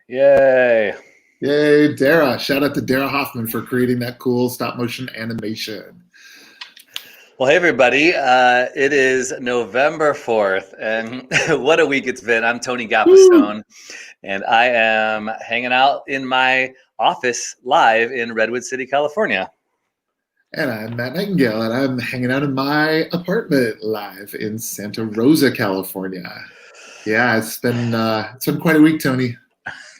Yay. Yay, Dara. Shout out to Dara Hoffman for creating that cool stop motion animation. Well, hey, everybody. It is November 4th, and what a week it's been. I'm Tony Gapastione, and I am hanging out in my office live in Redwood City, California. And I'm Matt Nightingale, and I'm hanging out in my apartment live in Santa Rosa, California. Yeah, it's been quite a week, Tony.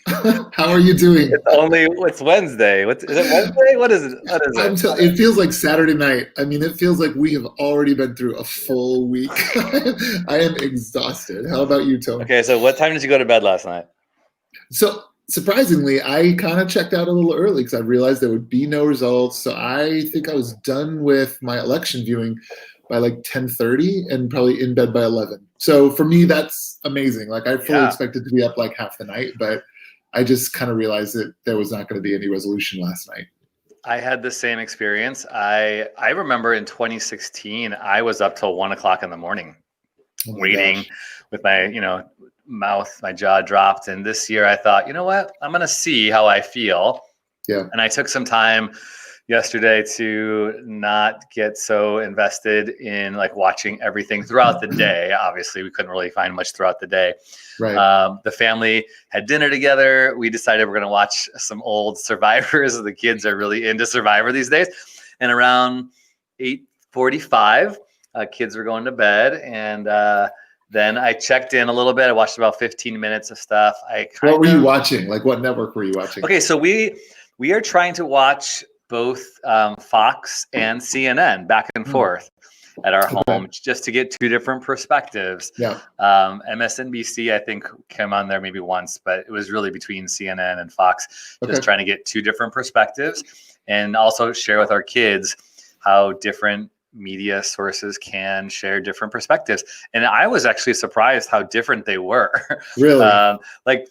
How are you doing? It's Wednesday. Is it Wednesday? What is it? It feels like Saturday night. I mean, it feels like we have already been through a full week. I am exhausted. How about you, Tony? Okay, so what time did you go to bed last night? So surprisingly, I kind of checked out a little early because I realized there would be no results. So I think I was done with my election viewing by like 10:30 and probably in bed by 11. So for me, that's amazing. Like I fully expected to be up like half the night, but I just kind of realized that there was not going to be any resolution last night. I had the same experience. I remember in 2016, I was up till 1 o'clock in the morning reading with my, my jaw dropped. And this year I thought, you know what, I'm going to see how I feel. Yeah. And I took some time yesterday to not get so invested in like watching everything throughout the day. Obviously, we couldn't really find much throughout the day. Right. The family had dinner together. We decided we're going to watch some old Survivors. The kids are really into Survivor these days. And around 8:45, kids were going to bed. And then I checked in a little bit. I watched about 15 minutes of stuff. What were you watching? Like what network were you watching? Okay, so we are trying to watch both Fox and CNN back and forth at our home just to get two different perspectives. Yeah. MSNBC, I think, came on there maybe once, but it was really between CNN and Fox, just trying to get two different perspectives and also share with our kids how different media sources can share different perspectives. And I was actually surprised how different they were. Really? Like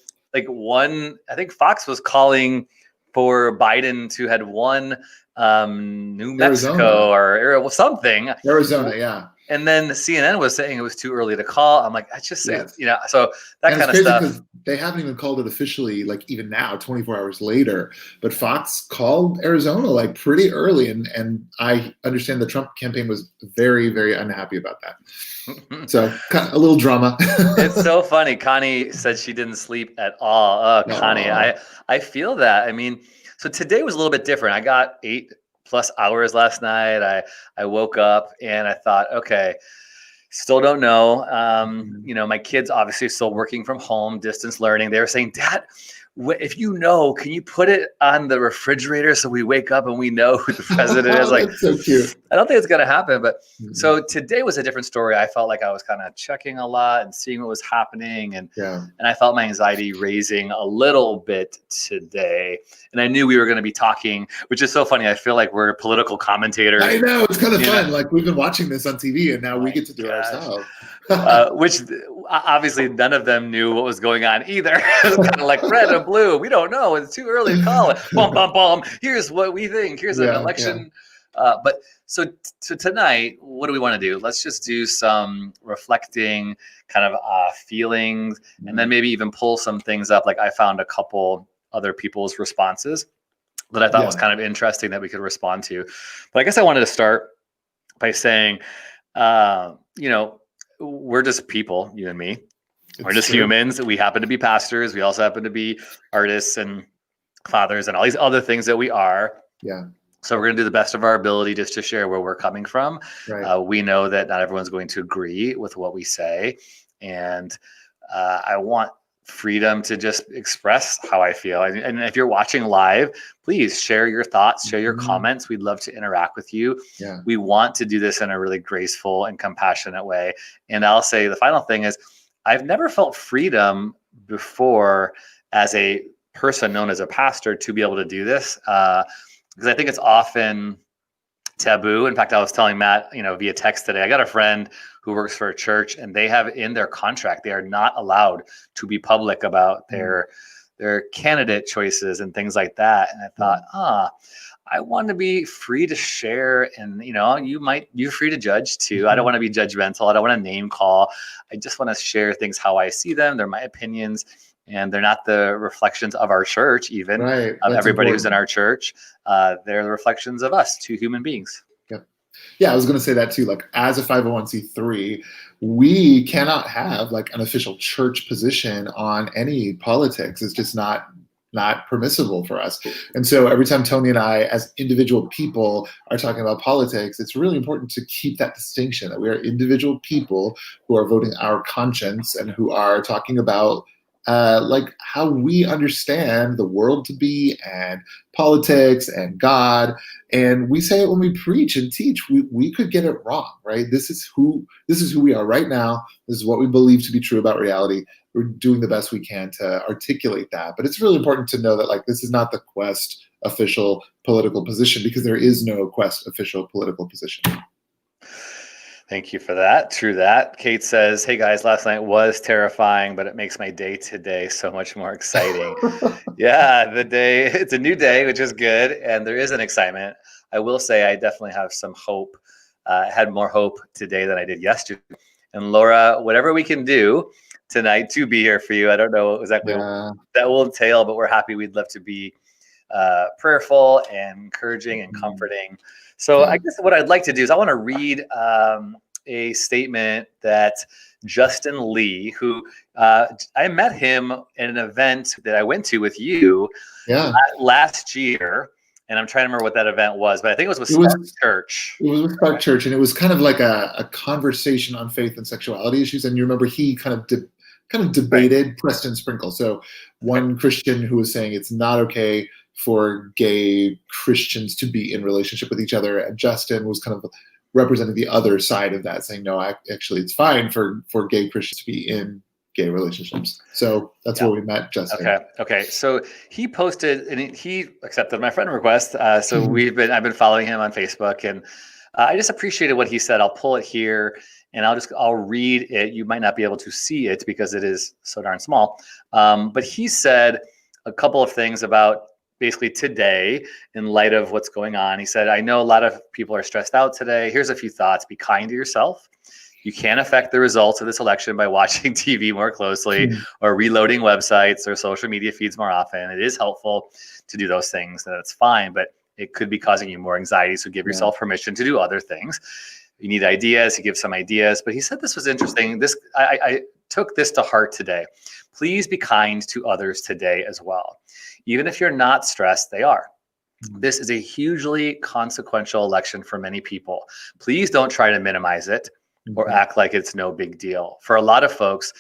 one, I think Fox was calling for Biden to had won New Mexico or something. Arizona, yeah. And then the CNN was saying it was too early to call. I'm like, I just say, so that kind of stuff. They haven't even called it officially, like even now, 24 hours later. But Fox called Arizona like pretty early. And I understand the Trump campaign was very, very unhappy about that. So a little drama. It's so funny. Connie said she didn't sleep at all. Oh, Connie, I feel that. I mean, so today was a little bit different. I got 8+ hours last night. I woke up and I thought, okay, still don't know. My kids obviously still working from home, distance learning. They were saying, Dad, if you know, can you put it on the refrigerator so we wake up and we know who the president is? Like, that's so cute. I don't think it's going to happen. But so today was a different story. I felt like I was kind of checking a lot and seeing what was happening. And I felt my anxiety raising a little bit today. And I knew we were going to be talking, which is so funny. I feel like we're political commentators. I know. It's kind of fun. Like we've been watching this on TV and now we get to do it ourselves. Which obviously none of them knew what was going on either. It was kind of like red and blue. We don't know. It's too early to call it. Bum, bum, bum. Here's what we think. Here's an election. But so tonight, what do we want to do? Let's just do some reflecting kind of feelings and then maybe even pull some things up. Like I found a couple other people's responses that I thought was kind of interesting that we could respond to. But I guess I wanted to start by saying, we're just people, you and me. We're just humans. We happen to be pastors. We also happen to be artists and fathers and all these other things that we are. Yeah. So we're going to do the best of our ability just to share where we're coming from. Right. We know that not everyone's going to agree with what we say. And I want freedom to just express how I feel. And if you're watching live, please share your thoughts, share your comments. We'd love to interact with you. Yeah. We want to do this in a really graceful and compassionate way. And I'll say the final thing is I've never felt freedom before as a person known as a pastor to be able to do this. Because I think it's often taboo. In fact, I was telling Matt, via text today, I got a friend who works for a church, and they have in their contract, they are not allowed to be public about their candidate choices and things like that. And I thought, I want to be free to share, and you're free to judge too. I don't want to be judgmental. I don't want to name call. I just want to share things how I see them. They're my opinions, and they're not the reflections of our church, even of everybody who's in our church. They're the reflections of us, two human beings. Yeah, I was going to say that too. Like, as a 501c3, we cannot have like an official church position on any politics. It's just not permissible for us. And so every time Tony and I, as individual people, are talking about politics, it's really important to keep that distinction, that we are individual people who are voting our conscience and who are talking about like how we understand the world to be, and politics and God. And we say it when we preach and teach. We could get it wrong, right? This is who we are right now. This is what we believe to be true about reality. We're doing the best we can to articulate that. But it's really important to know that like this is not the Quest official political position, because there is no Quest official political position. Thank you for that. True that. Kate says, hey guys, last night was terrifying, but it makes my day today so much more exciting. Yeah, it's a new day, which is good. And there is an excitement. I will say I definitely have some hope. I had more hope today than I did yesterday. And Laura, whatever we can do tonight to be here for you, I don't know exactly what that will entail, but we're happy. We'd love to be prayerful and encouraging and comforting. So I guess what I'd like to do is I want to read a statement that Justin Lee, who I met him at an event that I went to with you last year. And I'm trying to remember what that event was, but I think it was with Spark Church. It was with Spark Church, and it was kind of like a conversation on faith and sexuality issues. And you remember he kind of debated Preston Sprinkle. So one Christian who was saying it's not okay for gay Christians to be in relationship with each other, and Justin was kind of representing the other side of that, saying no, actually it's fine for gay Christians to be in gay relationships. So that's where we met Justin. Okay. So he posted, and he accepted my friend request. So I've been following him on Facebook, and I just appreciated what he said. I'll pull it here, and I'll read it. You might not be able to see it because it is so darn small. But he said a couple of things about basically today in light of what's going on. He said, I know a lot of people are stressed out today. Here's a few thoughts. Be kind to yourself. You can't affect the results of this election by watching TV more closely or reloading websites or social media feeds more often. It is helpful to do those things. That's fine, but it could be causing you more anxiety. So give yourself permission to do other things. You need ideas. He gives some ideas, but he said this was interesting. I took this to heart today. Please be kind to others today as well. Even if you're not stressed, they are. This is a hugely consequential election for many people. Please don't try to minimize it or act like it's no big deal. For a lot of folks,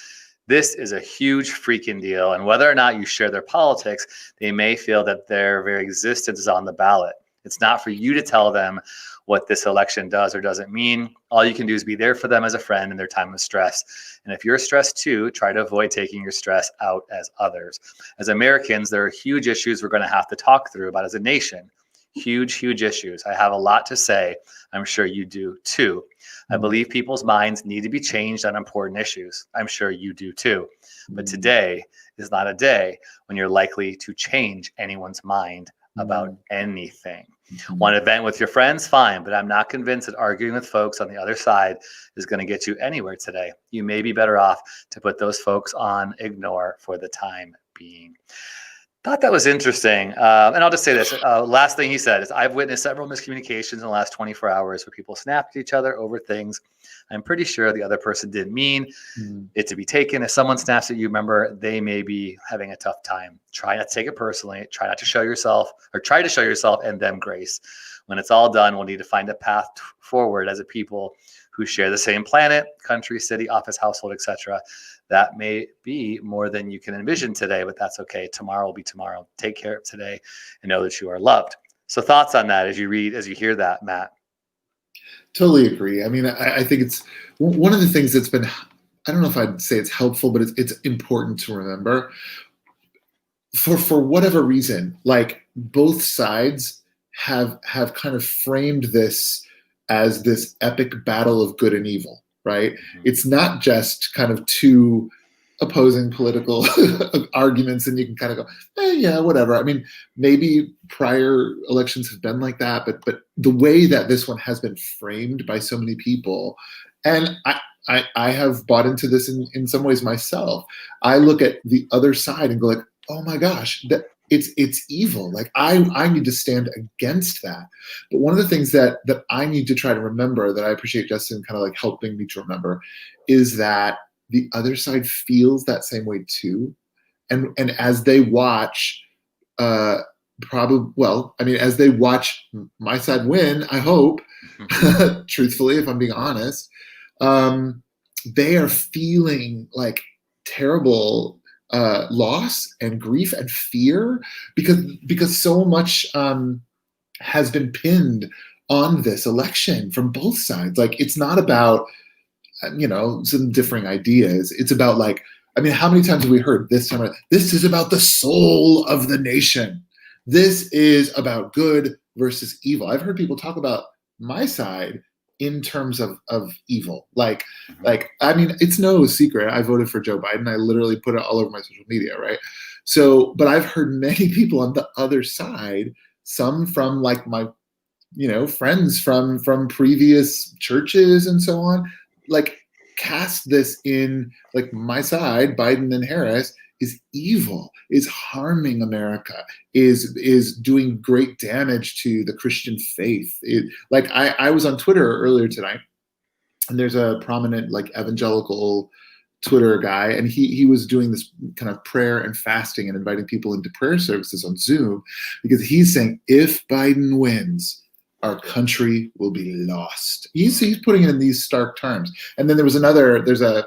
this is a huge freaking deal. And whether or not you share their politics, they may feel that their very existence is on the ballot. It's not for you to tell them what this election does or doesn't mean. All you can do is be there for them as a friend in their time of stress. And if you're stressed too, try to avoid taking your stress out as others. As Americans, there are huge issues we're going to have to talk through about as a nation. Huge issues. I have a lot to say. I'm sure you do too. I believe people's minds need to be changed on important issues. I'm sure you do too. But today is not a day when you're likely to change anyone's mind about anything. Want to vent with your friends? Fine, but I'm not convinced that arguing with folks on the other side is going to get you anywhere today. You may be better off to put those folks on ignore for the time being. Thought that was interesting. And I'll just say this. Last thing he said is, I've witnessed several miscommunications in the last 24 hours where people snapped at each other over things I'm pretty sure the other person didn't mean it to be taken. If someone snaps at you, remember, they may be having a tough time. Try not to take it personally. Try to show yourself and them grace. When it's all done, we'll need to find a path forward as a people who share the same planet, country, city, office, household, etc. That may be more than you can envision today, but that's okay. Tomorrow will be tomorrow. Take care of today and know that you are loved. So thoughts on that as you hear that, Matt? Totally agree. I mean, I think it's one of the things that's been, I don't know if I'd say it's helpful, but it's important to remember. For whatever reason, like both sides have kind of framed this as this epic battle of good and evil, right? Mm-hmm. It's not just kind of two opposing political arguments and you can kind of go, yeah, whatever. I mean, maybe prior elections have been like that, but the way that this one has been framed by so many people, and I have bought into this in some ways myself. I look at the other side and go like, oh my gosh, it's evil. Like I need to stand against that. But one of the things that I need to try to remember, that I appreciate Justin kind of like helping me to remember, is that the other side feels that same way too. And as they watch, as they watch my side win, I hope, truthfully, if I'm being honest, they are feeling like terrible loss and grief and fear because so much has been pinned on this election from both sides. Like, it's not about some differing ideas. It's about like, I mean, how many times have we heard this time? This is about the soul of the nation. This is about good versus evil. I've heard people talk about my side in terms of evil. Like, I mean, it's no secret. I voted for Joe Biden. I literally put it all over my social media, right? So, but I've heard many people on the other side, some from like my, friends from previous churches and so on, like cast this in like my side, Biden and Harris, is evil, is harming America, is doing great damage to the Christian faith. Like I was on Twitter earlier tonight, and there's a prominent like evangelical Twitter guy, and he was doing this kind of prayer and fasting and inviting people into prayer services on Zoom, because he's saying if Biden wins, our country will be lost. He's putting it in these stark terms. And then there's a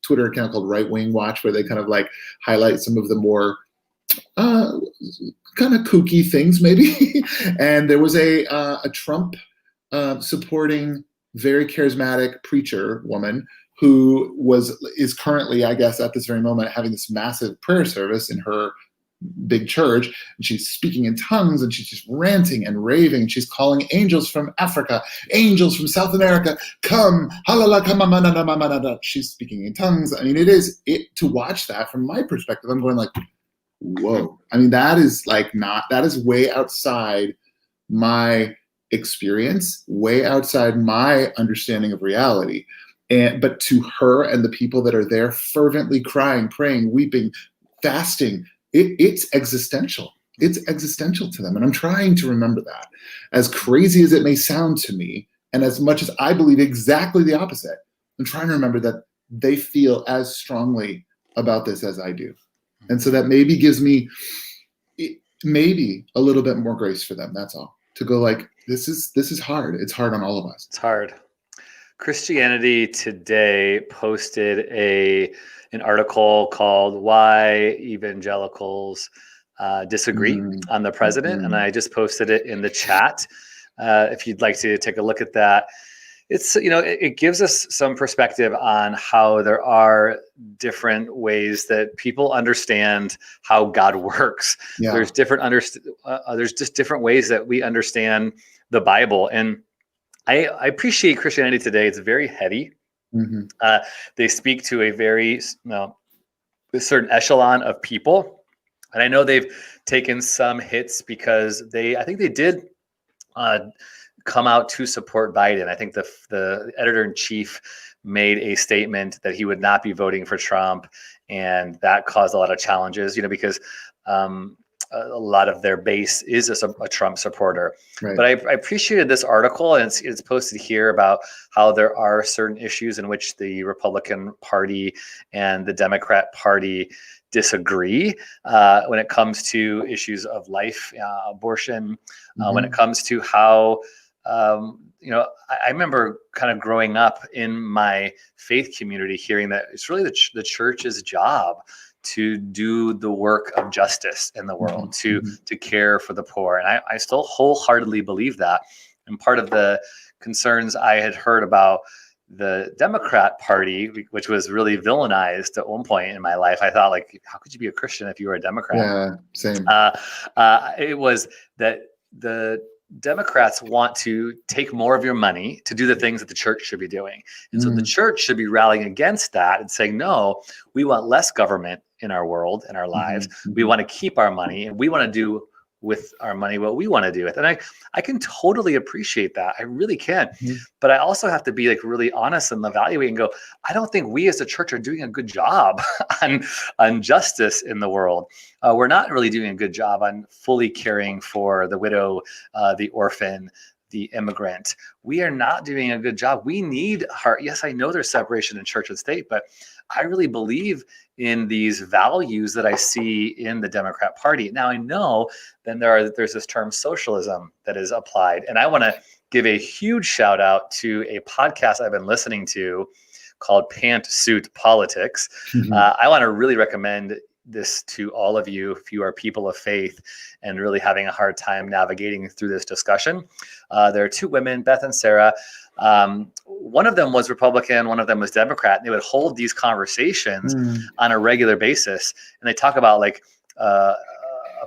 Twitter account called Right Wing Watch, where they kind of like highlight some of the more kind of kooky things maybe. And there was a Trump supporting, very charismatic preacher woman who is currently, I guess, at this very moment, having this massive prayer service in her big church, and she's speaking in tongues, and she's just ranting and raving, and she's calling angels from Africa, angels from South America, come, halala, come, she's speaking in tongues. I mean, to watch that from my perspective, I'm going like, whoa. I mean, that is way outside my experience, way outside my understanding of reality. But to her and the people that are there fervently crying, praying, weeping, fasting, it's existential. It's existential to them. And I'm trying to remember that. As crazy as it may sound to me, and as much as I believe exactly the opposite, I'm trying to remember that they feel as strongly about this as I do. And so that maybe gives me maybe a little bit more grace for them. That's all. To go like, this is hard. It's hard on all of us. It's hard. Christianity Today posted an article called "Why Evangelicals Disagree" on the president, and I just posted it in the chat. If you'd like to take a look at that, it's it gives us some perspective on how there are different ways that people understand how God works. Yeah. There's there's just different ways that we understand the Bible, and I appreciate Christianity Today. It's very heady. Mm-hmm. They speak to a certain echelon of people, and I know they've taken some hits because I think they did come out to support Biden. I think the editor-in-chief made a statement that he would not be voting for Trump, and that caused a lot of challenges. Because a lot of their base is a Trump supporter. Right. But I appreciated this article, and it's posted here about how there are certain issues in which the Republican Party and the Democrat Party disagree when it comes to issues of life, abortion, when it comes to how, I remember kind of growing up in my faith community hearing that it's really the church's job to do the work of justice in the world, to care for the poor. And I still wholeheartedly believe that. And part of the concerns I had heard about the Democrat Party, which was really villainized at one point in my life, I thought, like, how could you be a Christian if you were a Democrat? Yeah, same. It was that the Democrats want to take more of your money to do the things that the church should be doing. And so the church should be rallying against that and saying, no, we want less government in our world, in our lives. We want to keep our money, and we want to do with our money what we want to do with it. And I can totally appreciate that. I really can. But I also have to be like really honest and evaluate and go, I don't think we as a church are doing a good job on justice in the world. We're not really doing a good job on fully caring for the widow, the orphan, the immigrant. We are not doing a good job. We need heart. Yes, I know there's separation in church and state, but I really believe in these values that I see in the Democrat Party. Now I know then there's this term socialism that is applied. And I want to give a huge shout out to a podcast I've been listening to called Pantsuit Politics. I want to really recommend this to all of you if you are people of faith and really having a hard time navigating through this discussion. There are two women, Beth and Sarah. One of them was Republican, one of them was Democrat, and they would hold these conversations on a regular basis. And they talk about like a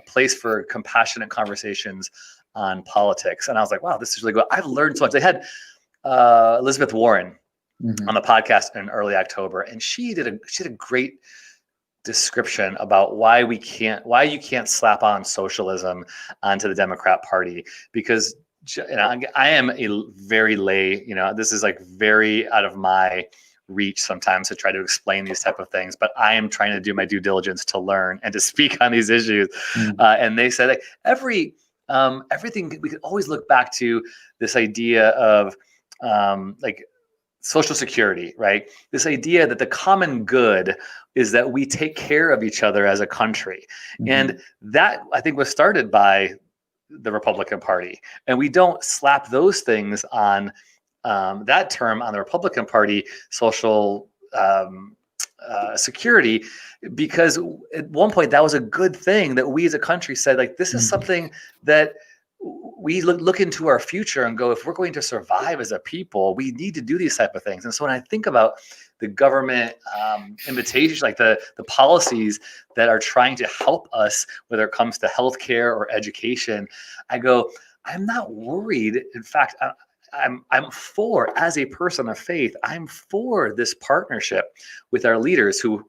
place for compassionate conversations on politics. And I was like, wow, this is really good. I've learned so much. They had Elizabeth Warren on the podcast in early October, and she did a great description about why you can't slap on socialism onto the Democrat Party, because I am a very lay, this is like very out of my reach sometimes to try to explain these type of things, but I am trying to do my due diligence to learn and to speak on these issues. And they said like everything, we could always look back to this idea of like Social Security, right? This idea that the common good is that we take care of each other as a country. And that I think was started by the Republican Party. And we don't slap those things on that term on the Republican Party, social security, because at one point that was a good thing that we as a country said, like, this is something that we look into our future and go, if we're going to survive as a people, we need to do these type of things. And so when I think about the government invitation, like the policies that are trying to help us, whether it comes to healthcare or education, I go, I'm not worried. In fact, I'm for, as a person of faith, I'm for this partnership with our leaders who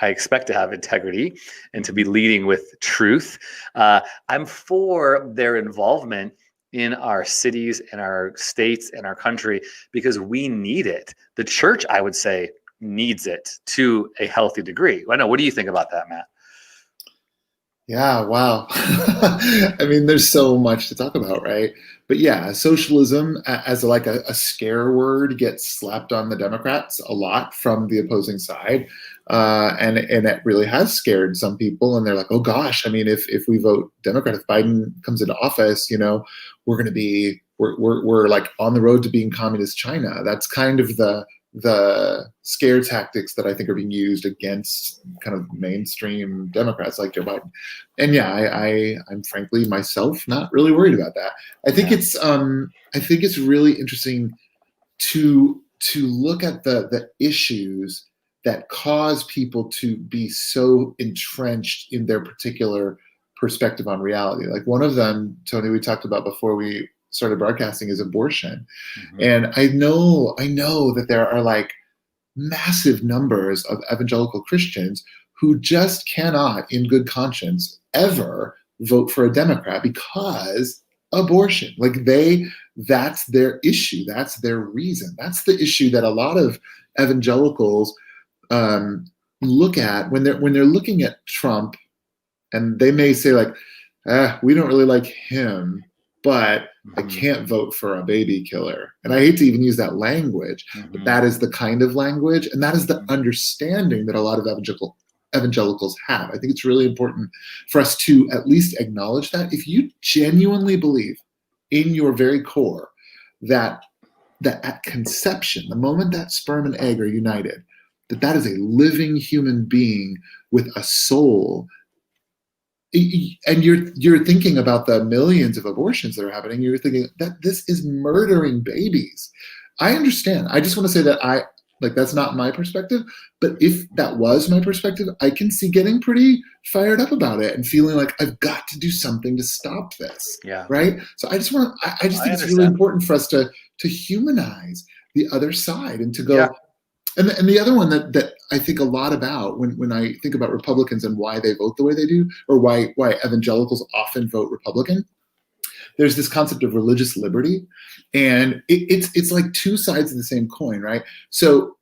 I expect to have integrity and to be leading with truth. I'm for their involvement in our cities, in our states, in our country, because we need it. The church, I would say, needs it to a healthy degree. I know. What do you think about that, Matt? Yeah, wow. I mean, there's so much to talk about, right? But yeah, socialism as like a scare word gets slapped on the Democrats a lot from the opposing side. And it really has scared some people. And they're like, oh gosh, I mean, if we vote Democrat, if Biden comes into office, we're going to be, we're like on the road to being communist China. That's kind of the scare tactics that I think are being used against kind of mainstream Democrats like Joe Biden. And yeah, I'm frankly myself not really worried about that. I think it's really interesting to look at the issues that cause people to be so entrenched in their particular perspective on reality. Like one of them, Tony, we talked about before we started broadcasting, is abortion. And I know that there are like massive numbers of evangelical Christians who just cannot, in good conscience, ever vote for a Democrat because abortion. Like that's their issue. That's their reason. That's the issue that a lot of evangelicals look at when they're looking at Trump, and they may say like, we don't really like him, but I can't vote for a baby killer. And I hate to even use that language, but that is the kind of language, and that is the understanding that a lot of evangelicals have. I think it's really important for us to at least acknowledge that. If you genuinely believe in your very core that at conception, the moment that sperm and egg are united, that is a living human being with a soul, and you're thinking about the millions of abortions that are happening, you're thinking that this is murdering babies. I understand. I just want to say that Like, that's not my perspective. But if that was my perspective, I can see getting pretty fired up about it and feeling like I've got to do something to stop this. Yeah. Right. So I just think it's really important for us to humanize the other side and to go. Yeah. And the other one that I think a lot about when I think about Republicans and why they vote the way they do, or why evangelicals often vote Republican, there's this concept of religious liberty, and it's like two sides of the same coin, right? So,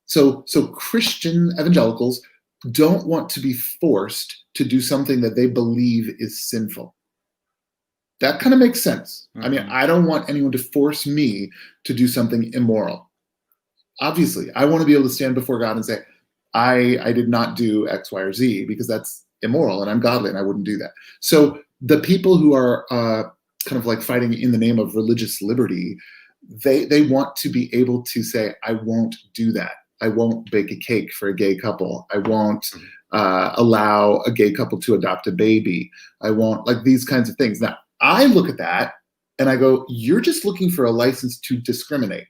so Christian evangelicals don't want to be forced to do something that they believe is sinful. That kind of makes sense. I mean, I don't want anyone to force me to do something immoral. Obviously, I want to be able to stand before God and say, I did not do X, Y, or Z because that's immoral and I'm godly and I wouldn't do that. So the people who are kind of like fighting in the name of religious liberty, they want to be able to say, I won't do that. I won't bake a cake for a gay couple. I won't allow a gay couple to adopt a baby. I won't, like, these kinds of things. Now, I look at that and I go, you're just looking for a license to discriminate.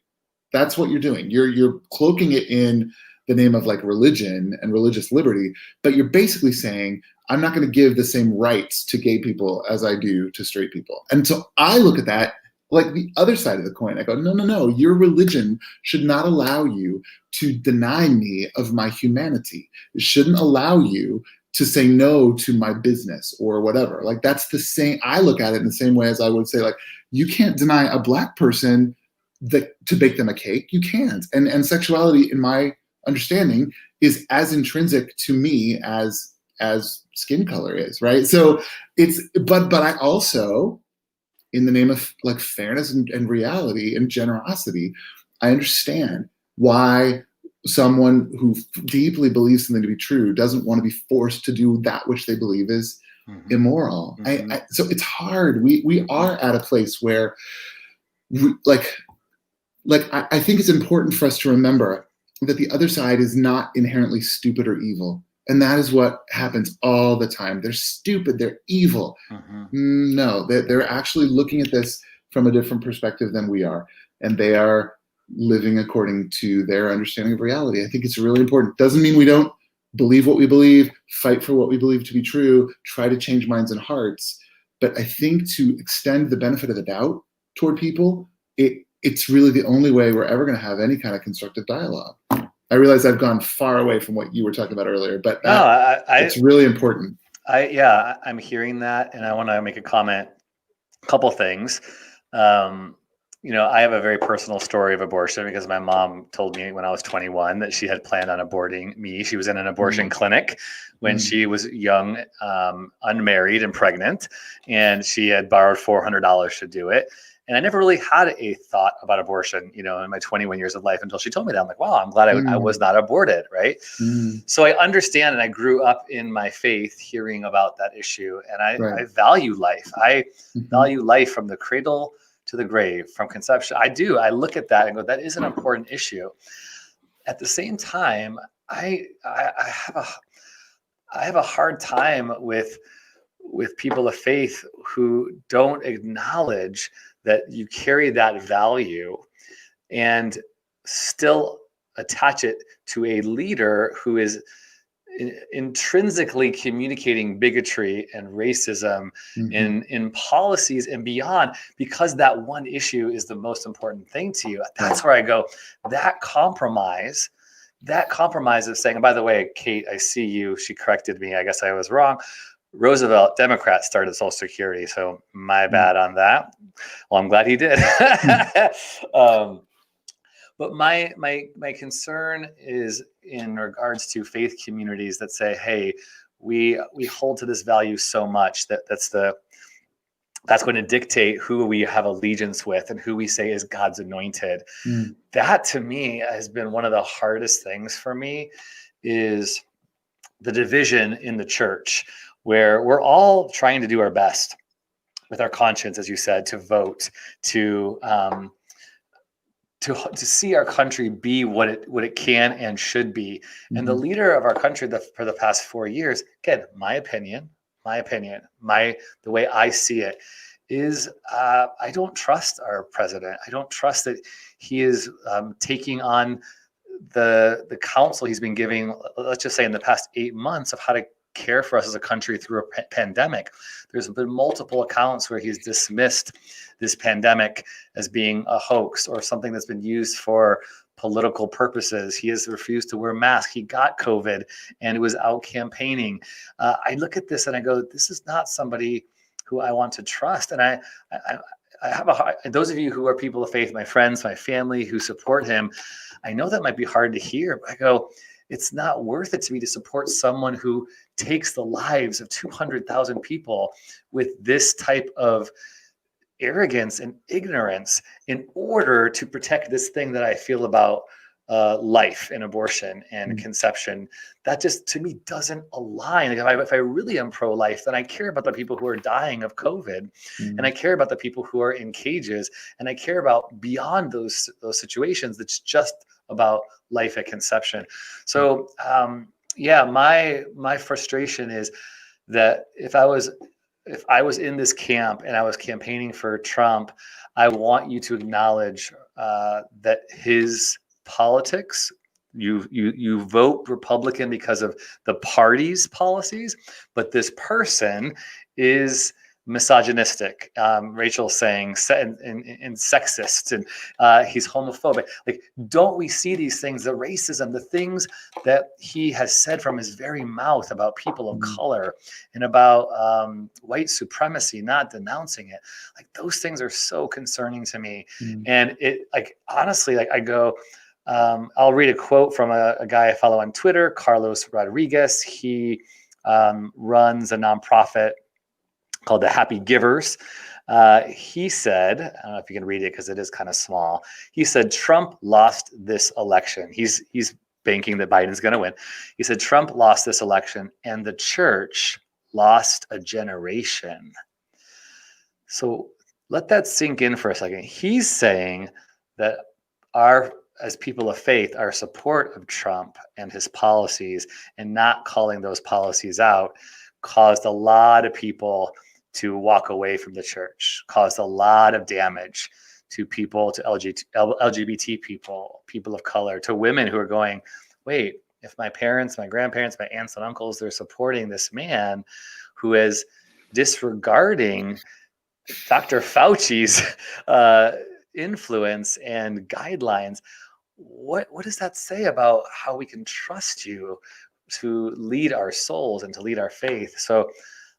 That's what you're doing. You're cloaking it in the name of like religion and religious liberty, but you're basically saying, I'm not going to give the same rights to gay people as I do to straight people. And so I look at that like the other side of the coin. I go, no, your religion should not allow you to deny me of my humanity. It shouldn't allow you to say no to my business or whatever. Like, that's the same. I look at it in the same way as I would say, like, you can't deny a Black person to bake them a cake. You can't. And sexuality, in my understanding, is as intrinsic to me as skin color is, right? So it's, but I also, in the name of like fairness and reality and generosity, I understand why someone who deeply believes something to be true doesn't want to be forced to do that which they believe is immoral. So it's hard. We are at a place where I think it's important for us to remember that the other side is not inherently stupid or evil. And that is what happens all the time. They're stupid. They're evil. No, they're actually looking at this from a different perspective than we are. And they are living according to their understanding of reality. I think it's really important. Doesn't mean we don't believe what we believe, fight for what we believe to be true, try to change minds and hearts. But I think to extend the benefit of the doubt toward people, it's really the only way we're ever going to have any kind of constructive dialogue. I realize I've gone far away from what you were talking about earlier, but it's really important. I'm hearing that, and I want to make a comment. A couple things. I have a very personal story of abortion because my mom told me when I was 21 that she had planned on aborting me. She was in an abortion clinic when she was young, unmarried and pregnant, and she had borrowed $400 to do it. And I never really had a thought about abortion, in my 21 years of life until she told me that. I'm like, wow, I'm glad I was not aborted, right? So I understand, and I grew up in my faith hearing about that issue, and I value life. I value life from the cradle to the grave, from conception. I do. I look at that and go, that is an important issue. At the same time, I have a hard time with people of faith who don't acknowledge that you carry that value and still attach it to a leader who is intrinsically communicating bigotry and racism in policies and beyond, because that one issue is the most important thing to you. That's where I go, that compromise of saying, by the way, Kate, I see you. She corrected me. I guess I was wrong. Roosevelt, Democrat, started Social Security, so my bad on that. Well, I'm glad he did. But my concern is in regards to faith communities that say, hey, we hold to this value so much that's going to dictate who we have allegiance with and who we say is God's anointed. That to me has been one of the hardest things for me, is the division in the church, where we're all trying to do our best with our conscience, as you said, to vote, to see our country be what it can and should be. And the leader of our country for the past 4 years, again, my opinion, the way I see it, is I don't trust our president. I don't trust that he is taking on the counsel he's been giving, let's just say in the past 8 months, of how to care for us as a country through a pandemic. There's been multiple accounts where he's dismissed this pandemic as being a hoax or something that's been used for political purposes. He has refused to wear masks. He got COVID and was out campaigning. I look at this and I go, this is not somebody who I want to trust. And I have a hard, those of you who are people of faith, my friends, my family who support him, I know that might be hard to hear, but I go, it's not worth it to me to support someone who takes the lives of 200,000 people with this type of arrogance and ignorance in order to protect this thing that I feel about life and abortion and conception. That just, to me, doesn't align. Like if I really am pro-life, then I care about the people who are dying of COVID, and I care about the people who are in cages, and I care about beyond those situations. That's just about life at conception. So my frustration is that if I was in this camp and I was campaigning for Trump, I want you to acknowledge that his politics, you vote Republican because of the party's policies, but this person is misogynistic. Rachel's saying and sexist, and he's homophobic. Like, don't we see these things, the racism, the things that he has said from his very mouth about people of color and about white supremacy, not denouncing it. Like, those things are so concerning to me. And it, like, honestly, like, I go, I'll read a quote from a guy I follow on Twitter, Carlos Rodriguez. He runs a nonprofit called the Happy Givers. He said, I don't know if you can read it because it is kind of small. He said, Trump lost this election. He's banking that Biden's going to win. He said, Trump lost this election and the church lost a generation. So let that sink in for a second. He's saying that as people of faith, our support of Trump and his policies and not calling those policies out caused a lot of people to walk away from the church, caused a lot of damage to people, to LGBT people, people of color, to women who are going, wait, if my parents, my grandparents, my aunts and uncles, they're supporting this man who is disregarding Dr. Fauci's influence and guidelines, what does that say about how we can trust you to lead our souls and to lead our faith? So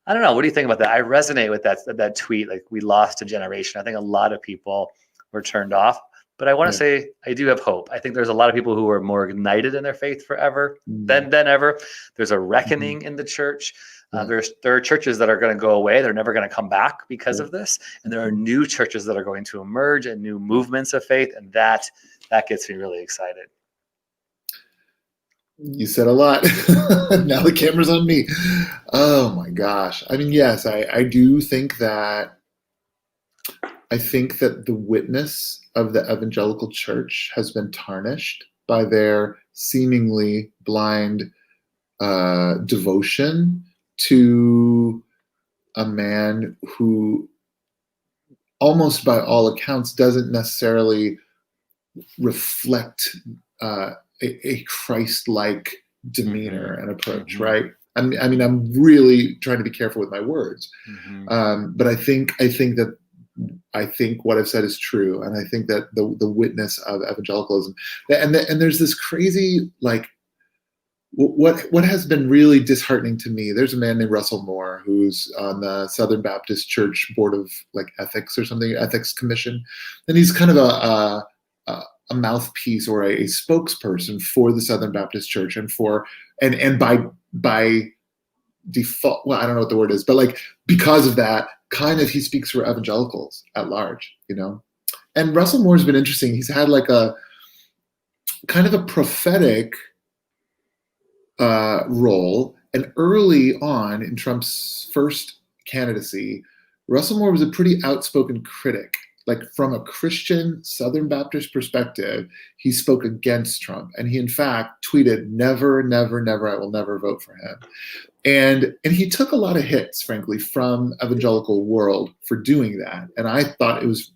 I don't know. What do you think about that? I resonate with that tweet. Like, we lost a generation. I think a lot of people were turned off, but I want to say I do have hope. I think there's a lot of people who are more ignited in their faith forever than ever. There's a reckoning in the church. There are churches that are going to go away. They're never going to come back because of this. And there are new churches that are going to emerge and new movements of faith. And that gets me really excited. You said a lot. Now the camera's on me. Oh my gosh. I mean, yes, I do think that the witness of the evangelical church has been tarnished by their seemingly blind devotion to a man who, almost by all accounts, doesn't necessarily reflect a Christ-like demeanor and approach, right? I mean, I'm really trying to be careful with my words, but I think what I've said is true, and I think that the witness of evangelicalism, and there's this crazy, like, what has been really disheartening to me. There's a man named Russell Moore who's on the Southern Baptist Church Board of Ethics or something, Ethics Commission, and he's kind of a mouthpiece or a spokesperson for the Southern Baptist Church and by default, well, I don't know what the word is, but because of that, kind of he speaks for evangelicals at large, And Russell Moore's been interesting. He's had a kind of a prophetic role, and early on in Trump's first candidacy, Russell Moore was a pretty outspoken critic like from a Christian Southern Baptist perspective, he spoke against Trump. And he, in fact, tweeted, never, never, never, I will never vote for him. And he took a lot of hits, frankly, from evangelical world for doing that. And I thought it was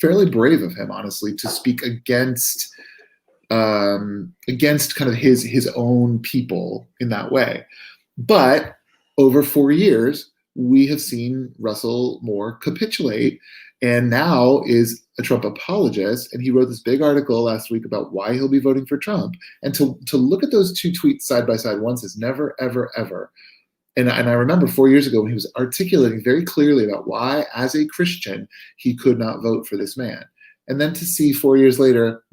fairly brave of him, honestly, to speak against kind of his own people in that way. But over 4 years, we have seen Russell Moore capitulate and now is a Trump apologist. And he wrote this big article last week about why he'll be voting for Trump. And to look at those two tweets side by side, one says never, ever, ever. And I remember 4 years ago when he was articulating very clearly about why, as a Christian, he could not vote for this man. And then to see 4 years later,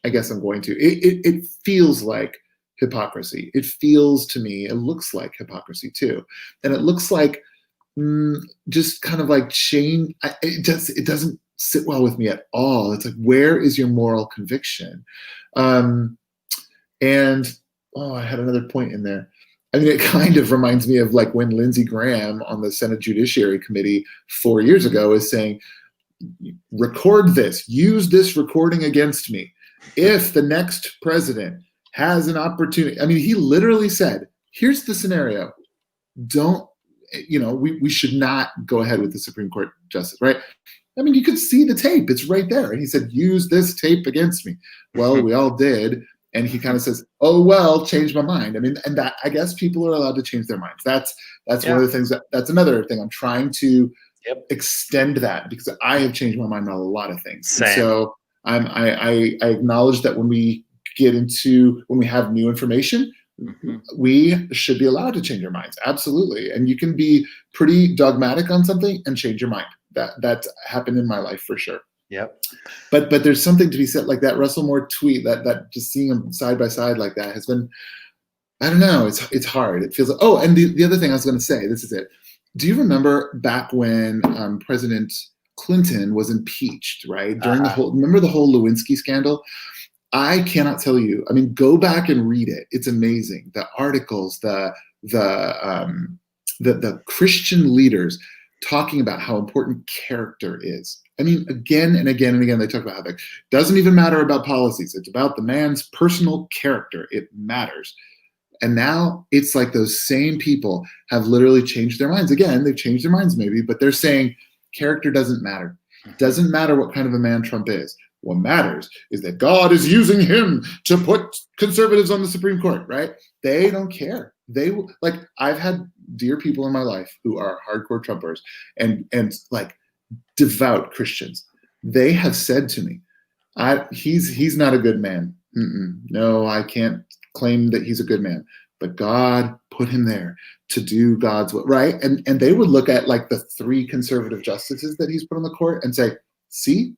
I guess I'm going to. It feels like hypocrisy. It feels to me, it looks like hypocrisy too. And it looks like just kind of like shame. It doesn't sit well with me at all. It's like, where is your moral conviction? I had another point in there. I mean, it kind of reminds me of like when Lindsey Graham on the Senate Judiciary Committee 4 years ago is saying, record this, use this recording against me. If the next president has an opportunity, I mean, he literally said, here's the scenario. We should not go ahead with the Supreme Court justice, right? I mean, you could see the tape. It's right there. And he said, use this tape against me. Well, we all did. And he kind of says, oh, well, change my mind. I mean, and that, I guess people are allowed to change their minds. That's one of the things that's another thing. I'm trying to extend that because I have changed my mind on a lot of things. Same. And so I acknowledge that when we have new information, we should be allowed to change our minds. Absolutely. And you can be pretty dogmatic on something and change your mind. That's happened in my life for sure. Yep. But there's something to be said, like that Russell Moore tweet, that just seeing them side by side like that has been, I don't know, it's hard. It feels like, and the other thing I was going to say, this is it. Do you remember back when President Clinton was impeached, right? Remember the whole Lewinsky scandal? I cannot tell you. I mean, go back and read it. It's amazing. The articles, the Christian leaders talking about how important character is. I mean, again and again and again, they talk about how it doesn't even matter about policies. It's about the man's personal character. It matters. And now it's like those same people have literally changed their minds. Again, they've changed their minds maybe, but they're saying character doesn't matter. Doesn't matter what kind of a man Trump is. What matters is that God is using him to put conservatives on the Supreme Court, right? They don't care. I've had dear people in my life who are hardcore Trumpers and like devout Christians. They have said to me, he's not a good man. No, I can't claim that he's a good man, but God put him there to do God's will, right? And they would look at like the 3 conservative justices that he's put on the court and say, see?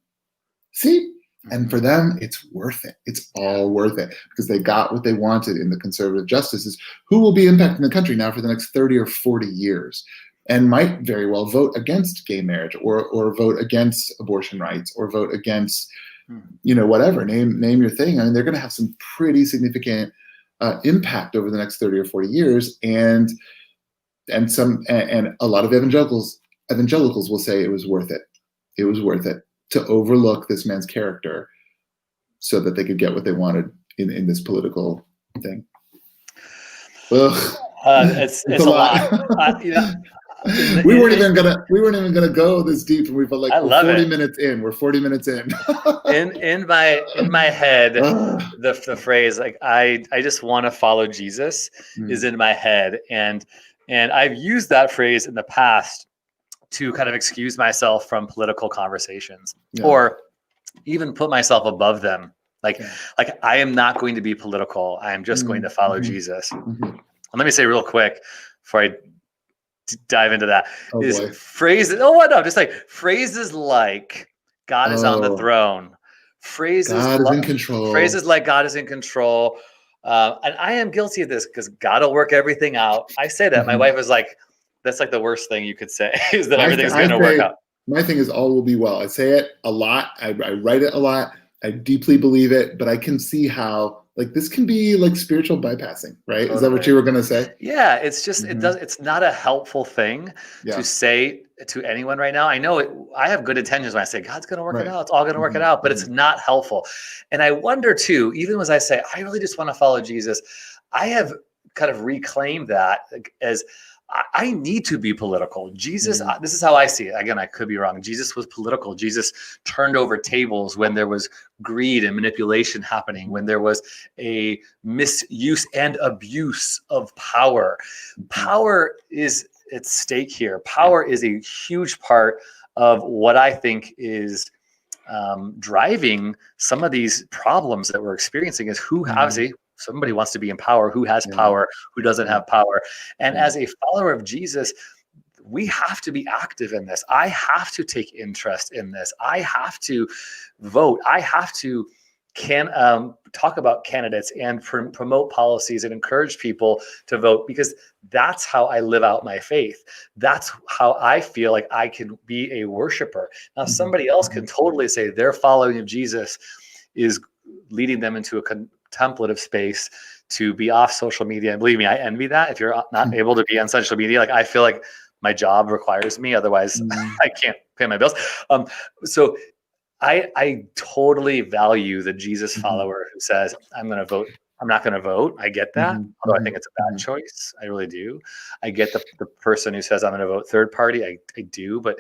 And for them, it's worth it. It's all worth it because they got what they wanted in the conservative justices who will be impacting the country now for the next 30 or 40 years and might very well vote against gay marriage or vote against abortion rights or vote against, whatever, name your thing. I mean, they're going to have some pretty significant impact over the next 30 or 40 years. And a lot of evangelicals will say it was worth it. It was worth it to overlook this man's character so that they could get what they wanted in this political thing. It's a lot. We weren't even gonna go this deep, and we've like 40 minutes in. We're 40 minutes in. in my head, the phrase like I just want to follow Jesus is in my head, and I've used that phrase in the past to kind of excuse myself from political conversations or even put myself above them. Like I am not going to be political. I am just going to follow Jesus. And let me say real quick before I dive into that phrases. Just like phrases like God is on the throne. Phrases God is in control. Phrases like God is in control. And I am guilty of this because God will work everything out. I say that. My wife is like, that's like the worst thing you could say is that everything's going to work out. My thing is all will be well. I say it a lot. I write it a lot. I deeply believe it, but I can see how like this can be like spiritual bypassing, right? Totally. Is that what you were going to say? Yeah. It's just, it's not a helpful thing to say to anyone right now. I know I have good intentions when I say God's going to work it Right. out. It's all going to work it out, but it's not helpful. And I wonder too, even as I say, I really just want to follow Jesus, I have kind of reclaimed that as I need to be political. Jesus, this is how I see it. Again, I could be wrong. Jesus was political. Jesus turned over tables when there was greed and manipulation happening, when there was a misuse and abuse of power. Power is at stake here. Power is a huge part of what I think is driving some of these problems that we're experiencing. Is who obviously somebody wants to be in power, who has power, who doesn't have power. And as a follower of Jesus, we have to be active in this. I have to take interest in this. I have to vote. I have to talk about candidates and promote policies and encourage people to vote, because that's how I live out my faith. That's how I feel like I can be a worshiper. Now, somebody else can totally say their following of Jesus is leading them into a contemplative space to be off social media. And believe me, I envy that. If you're not able to be on social media, like I feel like my job requires me, otherwise I can't pay my bills. So I totally value the Jesus follower who says, I'm going to vote. I'm not going to vote. I get that. Although I think it's a bad choice. I really do. I get the person who says I'm going to vote third party. I do. But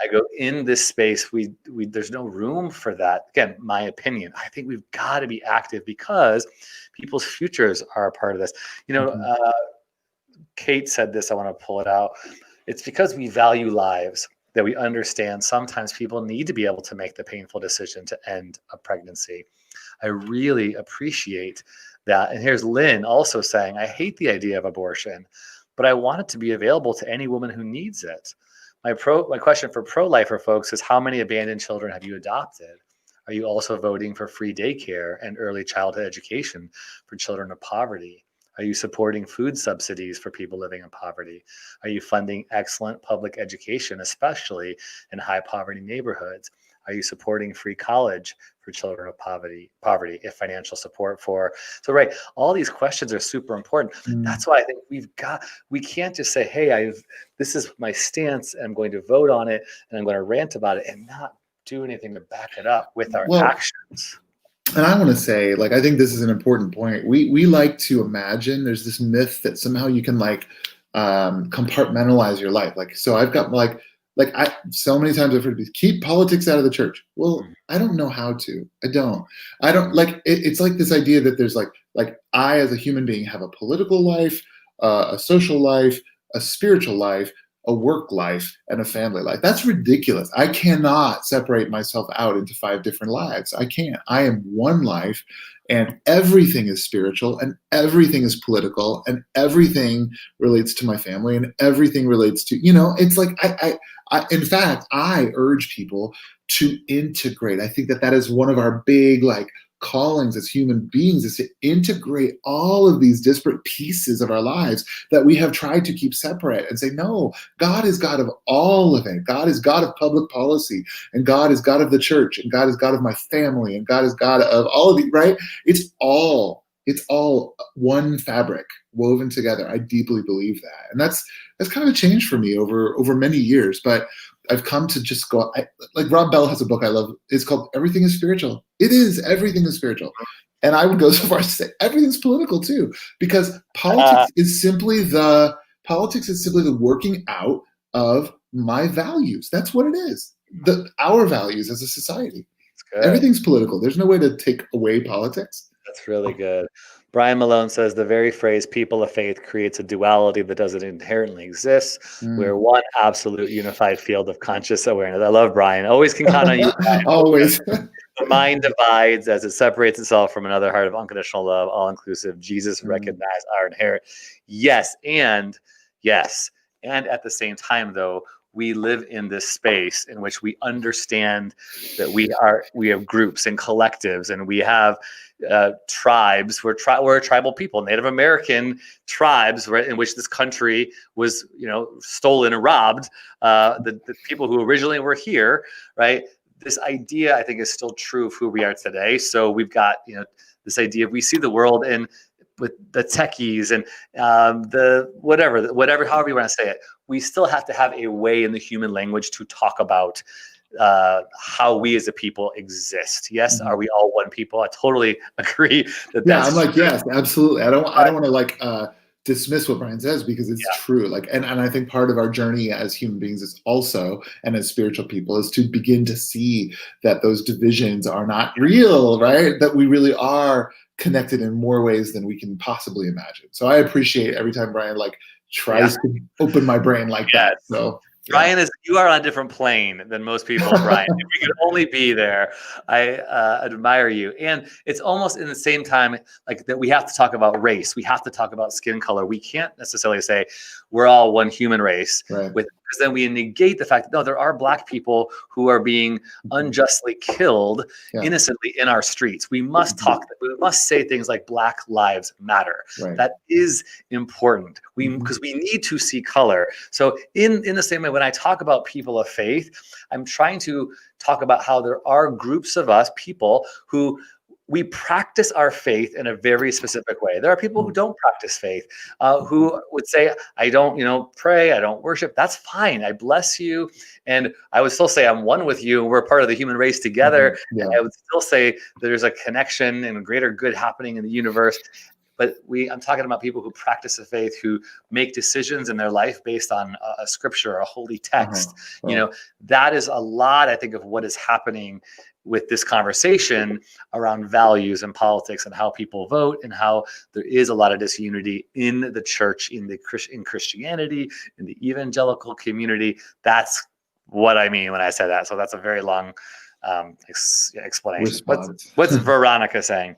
I go, in this space, we there's no room for that. Again, my opinion. I think we've got to be active because people's futures are a part of this. Kate said this. I want to pull it out. It's because we value lives that we understand sometimes people need to be able to make the painful decision to end a pregnancy. I really appreciate that. And here's Lynn also saying, I hate the idea of abortion, but I want it to be available to any woman who needs it. My question for pro-lifer folks is, how many abandoned children have you adopted? Are you also voting for free daycare and early childhood education for children of poverty? Are you supporting food subsidies for people living in poverty? Are you funding excellent public education, especially in high poverty neighborhoods? Are you supporting free college for children of poverty, if financial support for? So, right, all these questions are super important. That's why I think we can't just say, hey, this is my stance, and I'm going to vote on it, and I'm going to rant about it, and not do anything to back it up with our actions. And I want to say, like, I think this is an important point. We like to imagine there's this myth that somehow you can compartmentalize your life. Like, so I've got I so many times I've heard people keep politics out of the church. Well, I don't know how to. I don't like it's like this idea that there's like I as a human being have a political life, a social life, a spiritual life, a work life, and a family life. That's ridiculous. I cannot separate myself out into 5 different lives. I can't. I am one life, and everything is spiritual, and everything is political, and everything relates to my family, and everything relates to, it's like, in fact, I urge people to integrate. I think that is one of our big, callings as human beings, is to integrate all of these disparate pieces of our lives that we have tried to keep separate, and say, no, God is God of all of it. God is God of public policy, and God is God of the church, and God is God of my family, and God is God of all of these, right? It's all one fabric woven together. I deeply believe that. And that's kind of a change for me over many years. But I've come to just go, like Rob Bell has a book I love. It's called Everything is Spiritual. It is. Everything is spiritual. And I would go so far as to say everything's political too, because politics is simply the working out of my values. That's what it is. Our values as a society. Everything's political. There's no way to take away politics. That's really good. Brian Malone says the very phrase people of faith creates a duality that doesn't inherently exist. We're one absolute unified field of conscious awareness. I love Brian. Always can count on you, Brian. Always. The mind divides as it separates itself from another heart of unconditional love, all-inclusive. Jesus recognized our inherent yes. And at the same time, though, we live in this space in which we understand that we have groups and collectives, and we have tribes. We're a tribal people, Native American tribes, right, in which this country was, stolen and robbed. The people who originally were here, right? This idea, I think, is still true of who we are today. So we've got, this idea of we see the world with the techies and the whatever, however you want to say it. we still have to have a way in the human language to talk about how we as a people exist. Yes, are we all one people? I totally agree that that's I'm like, yes, absolutely. I don't want to like dismiss what Brian says, because it's true. Like, and I think part of our journey as human beings is also, and as spiritual people, is to begin to see that those divisions are not real, right? That we really are connected in more ways than we can possibly imagine. So I appreciate every time Brian like tries to open my brain like that. So Brian, you are on a different plane than most people, Brian. If we could only be there, I admire you. And it's almost in the same time like that we have to talk about race. We have to talk about skin color. We can't necessarily say we're all one human race, because then we negate the fact that no, there are Black people who are being unjustly killed innocently in our streets. We must talk. We must say things like Black Lives Matter. That is important. Because we need to see color. So in the same way, when I talk about people of faith, I'm trying to talk about how there are groups of us, people who we practice our faith in a very specific way. There are people who don't practice faith, who would say, I don't, pray, I don't worship. That's fine. I bless you. And I would still say I'm one with you. We're part of the human race together. And I would still say there's a connection and a greater good happening in the universe. But I'm talking about people who practice the faith, who make decisions in their life based on a scripture or a holy text. That is a lot, I think, of what is happening with this conversation around values and politics and how people vote, and how there is a lot of disunity in the church, in Christianity, in the evangelical community. That's what I mean when I say that. So that's a very long explanation. What's Veronica saying?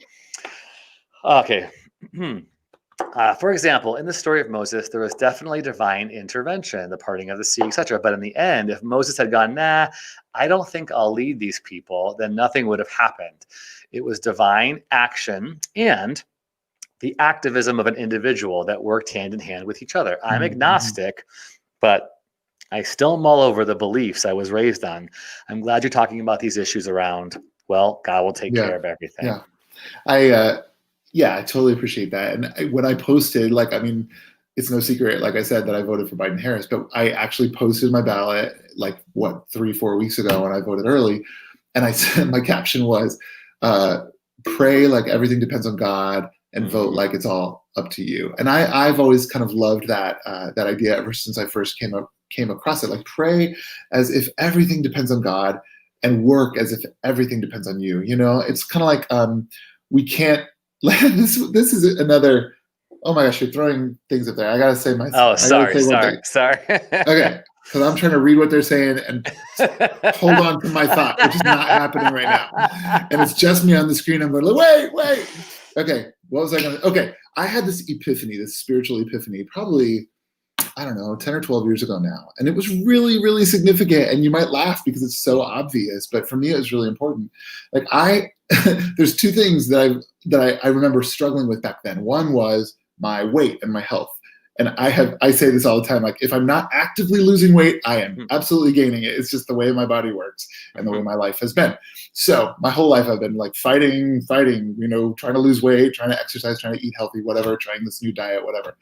Okay. For example, in the story of Moses, there was definitely divine intervention, the parting of the sea, etc. But in the end, if Moses had gone, nah, I don't think I'll lead these people, then nothing would have happened. It was divine action and the activism of an individual that worked hand in hand with each other. I'm agnostic, but I still mull over the beliefs I was raised on. I'm glad you're talking about these issues around, well, God will take care of everything. I totally appreciate that. And when I posted, it's no secret, like I said, that I voted for Biden-Harris, but I actually posted my ballot 3-4 weeks ago, and I voted early. And I said, my caption was, pray like everything depends on God, and vote like it's all up to you. And I've always kind of loved that idea ever since I first came across it. Like, pray as if everything depends on God, and work as if everything depends on you. It's kind of like we can't. This is another. Oh my gosh, you're throwing things up there. I gotta say myself. Oh, sorry. Okay, because I'm trying to read what they're saying and hold on to my thought, which is not happening right now. And it's just me on the screen. I'm going, wait. Okay, what was I going to? Okay, I had this epiphany, this spiritual epiphany, probably, I don't know, 10 or 12 years ago now. And it was really, really significant. And you might laugh because it's so obvious, but for me, it was really important. There's two things that I remember struggling with back then. One was my weight and my health. And I say this all the time, like, if I'm not actively losing weight, I am absolutely gaining it. It's just the way my body works and the way my life has been. So my whole life I've been like fighting, trying to lose weight, trying to exercise, trying to eat healthy, whatever, trying this new diet, whatever.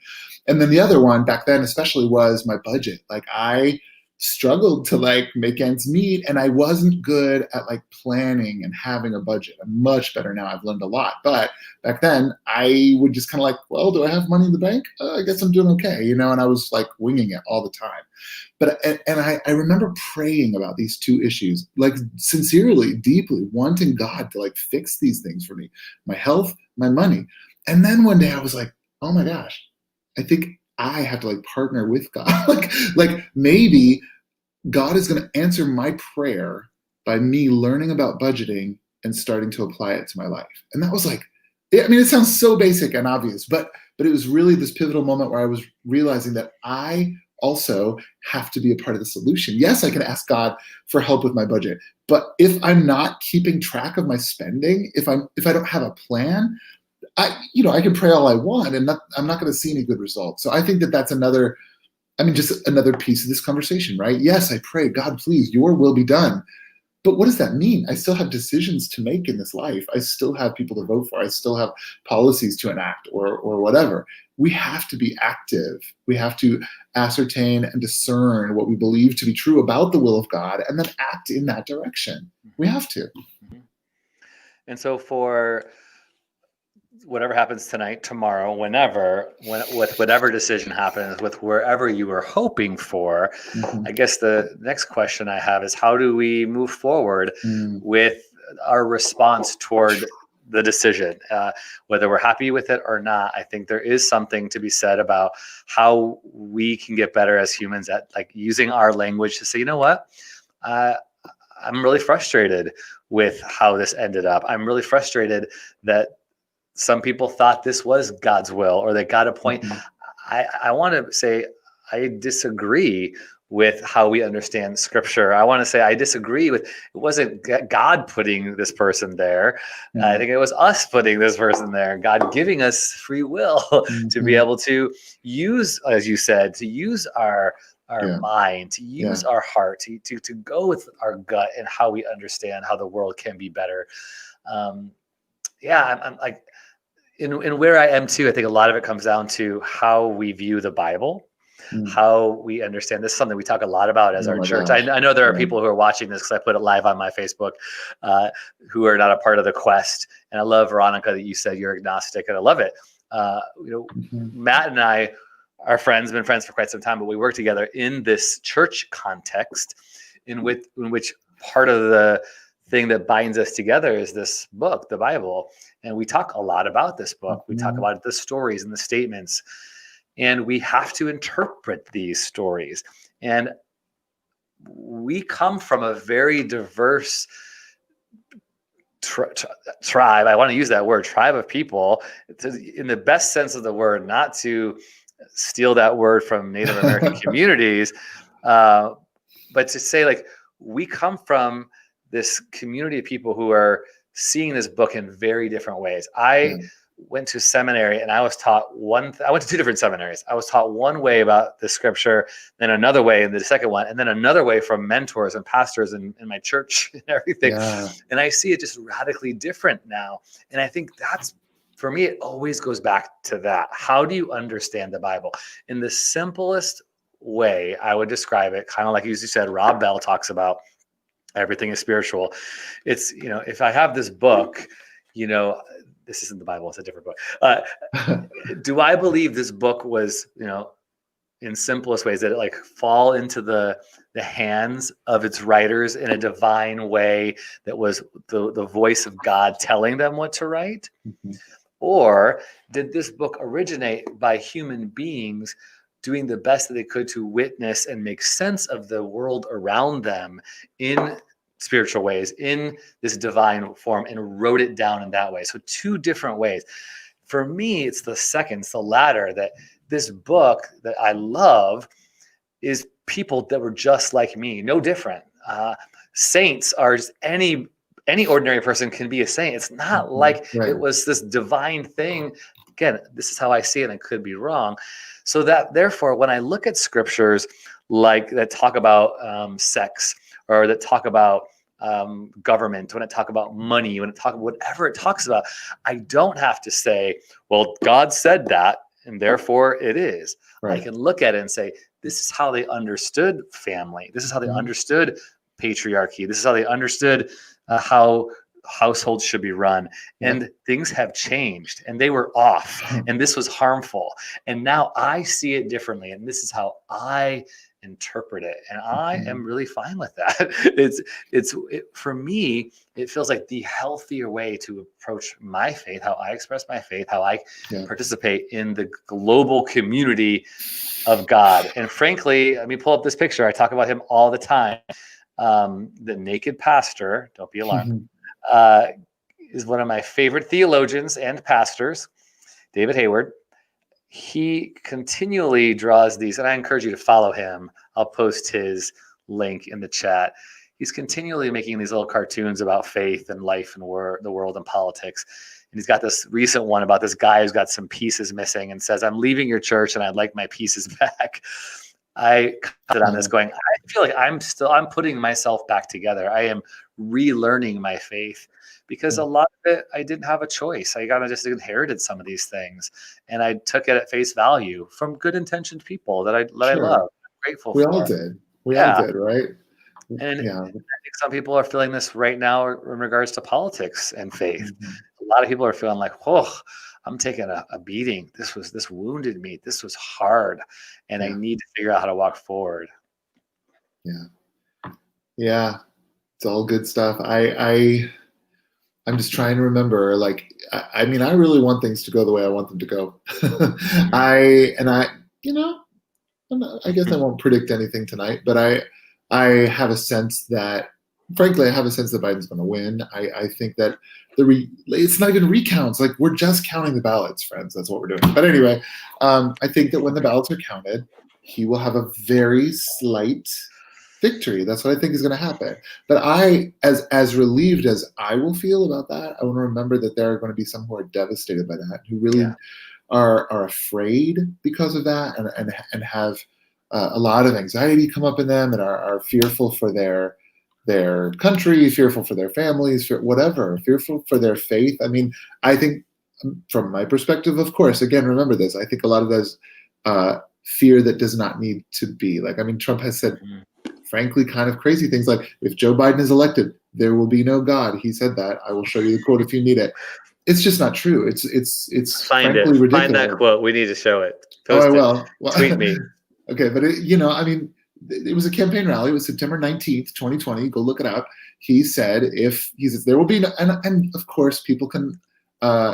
And then the other one back then especially was my budget. Like, I struggled to make ends meet, and I wasn't good at planning and having a budget. I'm much better now. I've learned a lot. But back then I would just kind of well, do I have money in the bank? I guess I'm doing okay, and I was winging it all the time. But I remember praying about these two issues, sincerely, deeply wanting God to fix these things for me, my health, my money. And then one day I was like, oh my gosh, I think I have to partner with God. Maybe God is going to answer my prayer by me learning about budgeting and starting to apply it to my life. And that was it sounds so basic and obvious, but it was really this pivotal moment where I was realizing that I also have to be a part of the solution. Yes, I can ask God for help with my budget, but if I'm not keeping track of my spending, if I don't have a plan, I can pray all I want, and I'm not going to see any good results. So I think that's just another piece of this conversation, right? Yes, I pray, God, please, your will be done. But what does that mean? I still have decisions to make in this life. I still have people to vote for. I still have policies to enact or whatever. we have to be active. We have to ascertain and discern what we believe to be true about the will of God, and then act in that direction. We have to. Mm-hmm. And so for whatever happens tonight, tomorrow, with whatever decision happens, with wherever you were hoping for, I guess the next question I have is, how do we move forward with our response toward the decision, whether we're happy with it or not? I think there is something to be said about how we can get better as humans at like using our language to say, you know what, I'm really frustrated with how this ended up. I'm really frustrated that some people thought this was God's will, or that got a point. I want to say I disagree with how we understand Scripture. I want to say I disagree with, it wasn't God putting this person there. I think it was us putting this person there. God giving us free will to be able to use, as you said, to use our mind, to use our heart, to go with our gut and how we understand how the world can be better. I'm like, in where I am too, I think a lot of it comes down to how we view the Bible, how we understand this. Is something we talk a lot about as our church. I know there are people who are watching this because I put it live on my Facebook, who are not a part of the quest. And I love, Veronica, that you said you're agnostic, and I love it. Matt and I are friends, been friends for quite some time, but we work together in this church context in which part of the thing that binds us together is this book, the Bible. And we talk a lot about this book. We talk about the stories and the statements, and we have to interpret these stories. And we come from a very diverse tribe. I want to use that word, tribe of people, in the best sense of the word, not to steal that word from Native American communities, but to say, like, we come from this community of people who are seeing this book in very different ways. I went to seminary and I was taught I went to two different seminaries. I was taught one way about the Scripture, then another way in the second one, and then another way from mentors and pastors in my church and everything. And I see it just radically different now. And I think that's, for me, it always goes back to that. How do you understand the Bible? In the simplest way, I would describe it, kind of like you said, Rob Bell talks about, everything is spiritual. It's, if I have this book, this isn't the Bible, it's a different book. Do I believe this book was, in simplest ways, that it like fall into the hands of its writers in a divine way that was the voice of God telling them what to write? Or did this book originate by human beings doing the best that they could to witness and make sense of the world around them in spiritual ways, in this divine form, and wrote it down in that way? So two different ways. For me, it's the second, it's the latter, that this book that I love is people that were just like me, no different. Saints are just any ordinary person can be a saint. It's not like it was this divine thing. Again, this is how I see it, and I could be wrong. So that, therefore, when I look at scriptures like that talk about sex, or that talk about government, when it talk about money, when it talk whatever it talks about, I don't have to say, well, God said that, and therefore it is. I can look at it and say, this is how they understood family. This is how they understood patriarchy. This is how they understood how households should be run. And things have changed, and they were off, and this was harmful. And now I see it differently, and this is how I interpret it, and I am really fine with that. For me, it feels like the healthier way to approach my faith, how I express my faith, how I participate in the global community of God. And frankly, let me pull up this picture. I talk about him all the time. The naked pastor, don't be alarmed, is one of my favorite theologians and pastors, David Hayward. He continually draws these, and I encourage you to follow him. I'll post his link in the chat. He's continually making these little cartoons about faith and life and the world and politics. And he's got this recent one about this guy who's got some pieces missing and says, I'm leaving your church and I'd like my pieces back. I commented on this going, I feel like I'm putting myself back together. I am relearning my faith because a lot of it, I didn't have a choice. I kind of just inherited some of these things, and I took it at face value from good intentioned people that I love, I'm grateful we for. all did. We all Yeah. did, right? And Yeah. I think some people are feeling this right now in regards to politics and faith. Mhm. A lot of people are feeling like, oh, I'm taking a beating. This wounded me. This was hard. And I need to figure out how to walk forward. Yeah. Yeah. It's all good stuff. I'm just trying to remember, like, I mean, I really want things to go the way I want them to go. I guess I won't predict anything tonight, but I have a sense that, frankly, I have a sense that Biden's going to win. I think that it's not even recounts. Like, we're just counting the ballots, friends. That's what we're doing. But anyway, I think that when the ballots are counted, he will have a very slight victory. That's what I think is going to happen. But as relieved as I will feel about that, I want to remember that there are going to be some who are devastated by that, who really are afraid because of that, and have a lot of anxiety come up in them, and are fearful for their country, fearful for their families, fearful for their faith. I mean, I think from my perspective, of course, again, remember this, I think a lot of those fear that does not need to be. Like, I mean, Trump has said, frankly, kind of crazy things like, if Joe Biden is elected, there will be no God. He said that. I will show you the quote if you need it. It's just not true. It's frankly ridiculous. Find that quote. We need to show it. Post I will. Well, tweet me. Okay, but I mean, it was a campaign rally. It was September 19th, 2020. Go look it up. He said, there will be no, and of course people can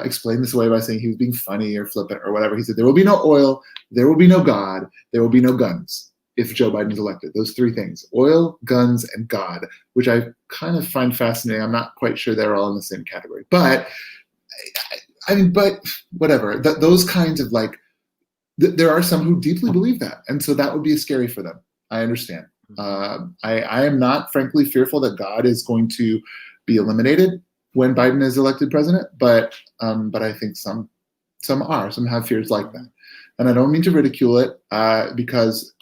explain this away by saying he was being funny or flippant or whatever. He said, there will be no oil, there will be no God, there will be no guns if Joe Biden is elected. Those three things: oil, guns, and God, which I kind of find fascinating. I'm not quite sure they're all in the same category, but I mean, but whatever. Those kinds of, like, there are some who deeply believe that, and so that would be scary for them. I understand. I am not, frankly, fearful that God is going to be eliminated when Biden is elected president, but I think some have fears like that, and I don't mean to ridicule it because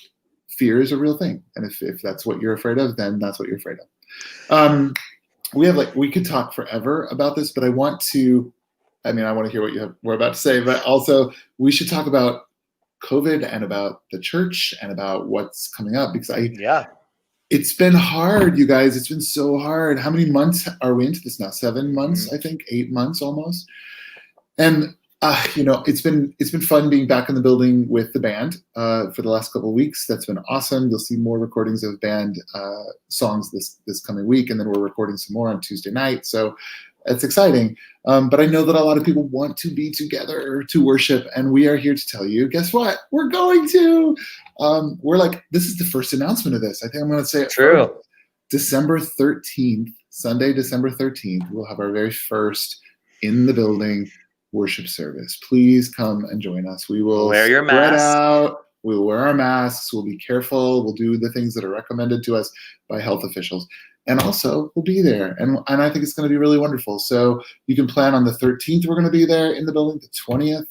fear is a real thing, and if that's what you're afraid of, then that's what you're afraid of. We could talk forever about this, but I want to hear what we're about to say, but also we should talk about COVID and about the church and about what's coming up, because it's been hard, you guys. It's been so hard. How many months are we into this now? 7 months, I think, 8 months almost. And it's been fun being back in the building with the band for the last couple of weeks. That's been awesome. You'll see more recordings of band songs this coming week, and then we're recording some more on Tuesday night. So it's exciting. But I know that a lot of people want to be together to worship, and we are here to tell you, guess what? We're going to. This is the first announcement of this. I think I'm going to say it. True. December 13th, Sunday, December 13th, we'll have our very first in the building worship service. Please come and join us. We will wear your mask. We will wear our masks. We'll be careful. We'll do the things that are recommended to us by health officials. And also, we'll be there. And I think it's going to be really wonderful. So you can plan on the 13th, we're going to be there in the building. The 20th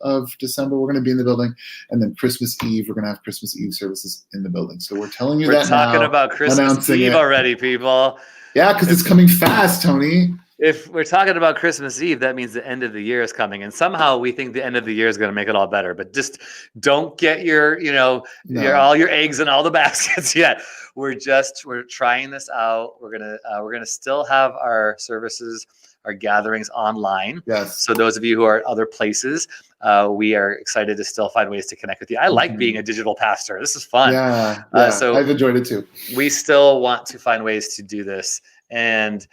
of December, we're going to be in the building. And then Christmas Eve, we're going to have Christmas Eve services in the building. So we're telling you that now. We're talking about Christmas Eve already, people. Yeah, because it's coming fast, Tony. If we're talking about Christmas Eve, that means the end of the year is coming. And somehow we think the end of the year is going to make it all better. But just don't get all your eggs in all the baskets yet. We're trying this out. We're gonna still have our services, our gatherings online. Yes. So those of you who are at other places, we are excited to still find ways to connect with you. I like being a digital pastor. This is fun. Yeah. So I've enjoyed it too. We still want to find ways to do this. And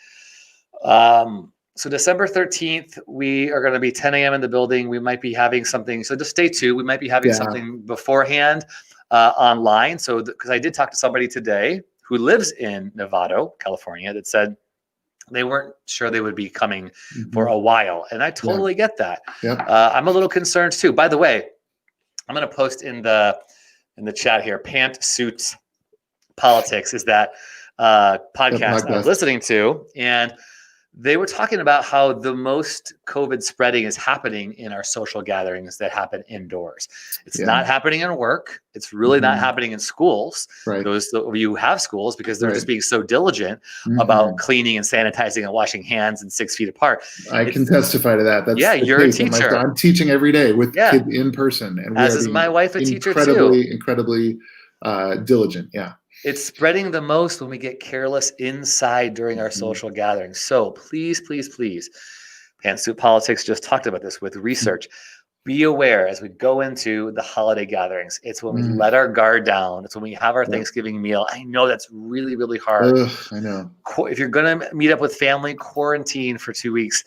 so December 13th, we are going to be 10 a.m. in the building. We might be having something. So just stay tuned. We might be having something beforehand online. So because I did talk to somebody today who lives in Novato, California, that said they weren't sure they would be coming for a while. And I totally get that. Yep. I'm a little concerned too. By the way, I'm going to post in the chat here, Pantsuits Politics is that podcast I was listening to. And They were talking about how the most COVID spreading is happening in our social gatherings that happen indoors. It's not happening in work. It's really not happening in schools. Right. Those of you who have schools, because they're just being so diligent about cleaning and sanitizing and washing hands and 6 feet apart. I can testify to that. That's you're a teacher. I'm teaching every day with kids in person, and as is my wife, a teacher incredibly, too. Incredibly diligent. Yeah. It's spreading the most when we get careless inside during our social gatherings. So please, please, please, Pantsuit Politics just talked about this with research. Be aware as we go into the holiday gatherings. It's when we let our guard down. It's when we have our Thanksgiving meal. I know that's really, really hard. I know. If you're going to meet up with family, quarantine for 2 weeks,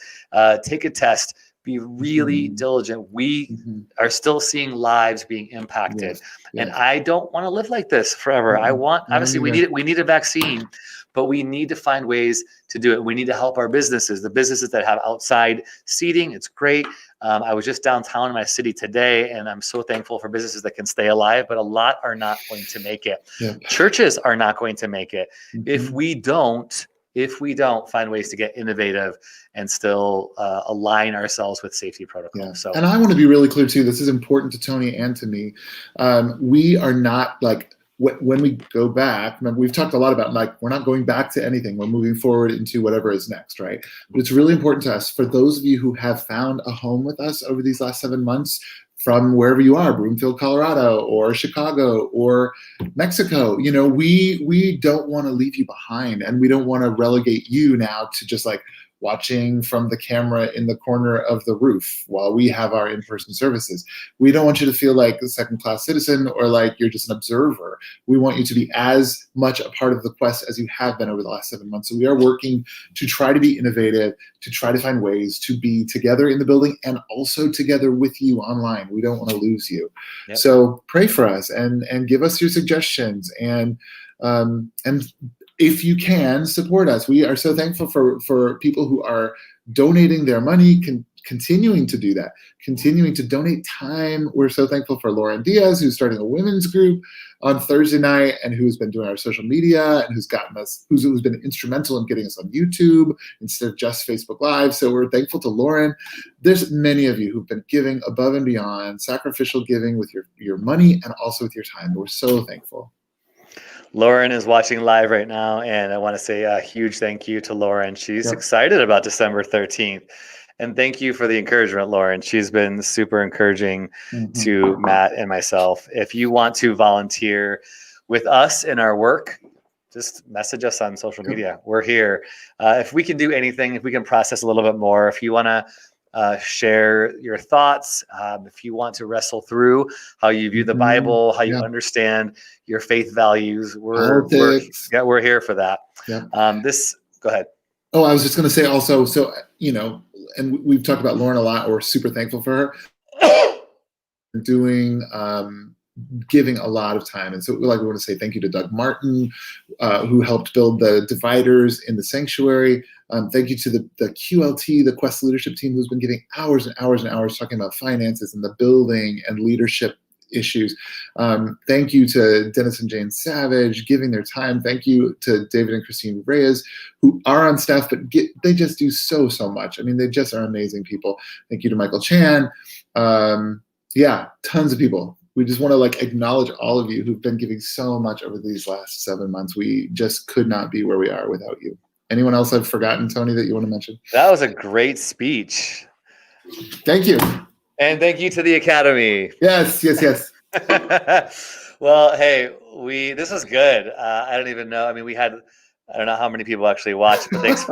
take a test. Be really diligent. We are still seeing lives being impacted. And I don't want to live like this forever. I want, obviously we need a vaccine, but we need to find ways to do it. We need to help our businesses, the businesses that have outside seating. It's great. I was just downtown in my city today, and I'm so thankful for businesses that can stay alive, but a lot are not going to make it. Churches are not going to make it. If we don't find ways to get innovative and still align ourselves with safety protocols. So, and I want to be really clear too. This is important to Tony and to me. We are not like, when we go back, remember, we've talked a lot about like, we're not going back to anything. We're moving forward into whatever is next, right? But it's really important to us, for those of you who have found a home with us over these last 7 months, from wherever you are, Broomfield, Colorado, or Chicago, or Mexico, we don't want to leave you behind, and we don't want to relegate you now to just like watching from the camera in the corner of the roof while we have our in-person services. We don't want you to feel like a second-class citizen or like you're just an observer. We want you to be as much a part of the quest as you have been over the last 7 months. So we are working to try to be innovative, to try to find ways to be together in the building and also together with you online. We don't want to lose you. So pray for us and give us your suggestions, and if you can, support us. We are so thankful for people who are donating their money, continuing to do that, continuing to donate time. We're so thankful for Lauren Diaz, who's starting a women's group on Thursday night and who's been doing our social media and who's been instrumental in getting us on YouTube instead of just Facebook Live. So we're thankful to Lauren. There's many of you who've been giving above and beyond, sacrificial giving with your money and also with your time. We're so thankful. Lauren is watching live right now, and I want to say a huge thank you to Lauren. She's excited about December 13th. And thank you for the encouragement, Lauren. She's been super encouraging to Matt and myself. If you want to volunteer with us in our work, just message us on social media. We're here. If we can do anything, if we can process a little bit more, if you want to share your thoughts, if you want to wrestle through how you view the Bible, how you understand your faith values, we're here for that. Go ahead. Oh, I was just going to say also, so, and we've talked about Lauren a lot. We're super thankful for her doing, giving a lot of time. And so we want to say thank you to Doug Martin, who helped build the dividers in the sanctuary. Thank you to the QLT, the Quest leadership team, who's been giving hours and hours and hours talking about finances and the building and leadership issues. Thank you to Dennis and Jane Savage giving their time. Thank you to David and Christine Reyes, who are on staff, but they just do so much. I mean, they just are amazing people. Thank you to Michael Chan. Tons of people. We just want to acknowledge all of you who've been giving so much over these last 7 months. We just could not be where we are without you. Anyone else I've forgotten, Tony, that you want to mention? That was a great speech. Thank you. And thank you to the Academy. Yes. Well, hey, this was good. I don't even know. I mean, I don't know how many people actually watched, but thanks.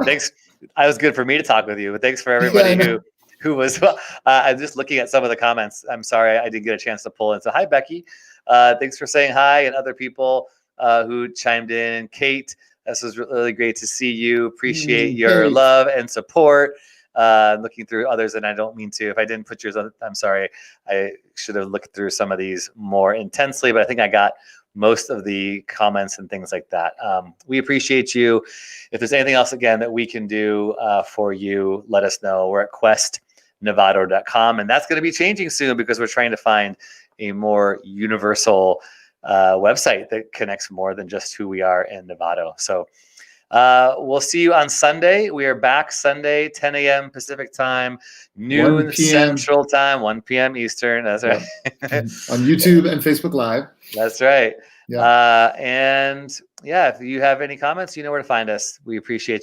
It was good for me to talk with you, but thanks for everybody who was, I'm just looking at some of the comments. I'm sorry, I didn't get a chance to pull in. So hi, Becky. Thanks for saying hi, and other people who chimed in. Kate, this was really great to see you. Appreciate your love and support. Looking through others, and I don't mean to. If I didn't put yours on, I'm sorry. I should have looked through some of these more intensely, but I think I got most of the comments and things like that. We appreciate you. If there's anything else, again, that we can do for you, let us know. We're at questnovato.com, and that's going to be changing soon because we're trying to find a more universal website that connects more than just who we are in Novato. So We'll see you on Sunday. We are back Sunday, 10 a.m. Pacific time, noon Central time, 1 p.m. Eastern. That's right. On YouTube and Facebook Live. That's right. Yeah. And yeah, if you have any comments, you know where to find us. We appreciate you.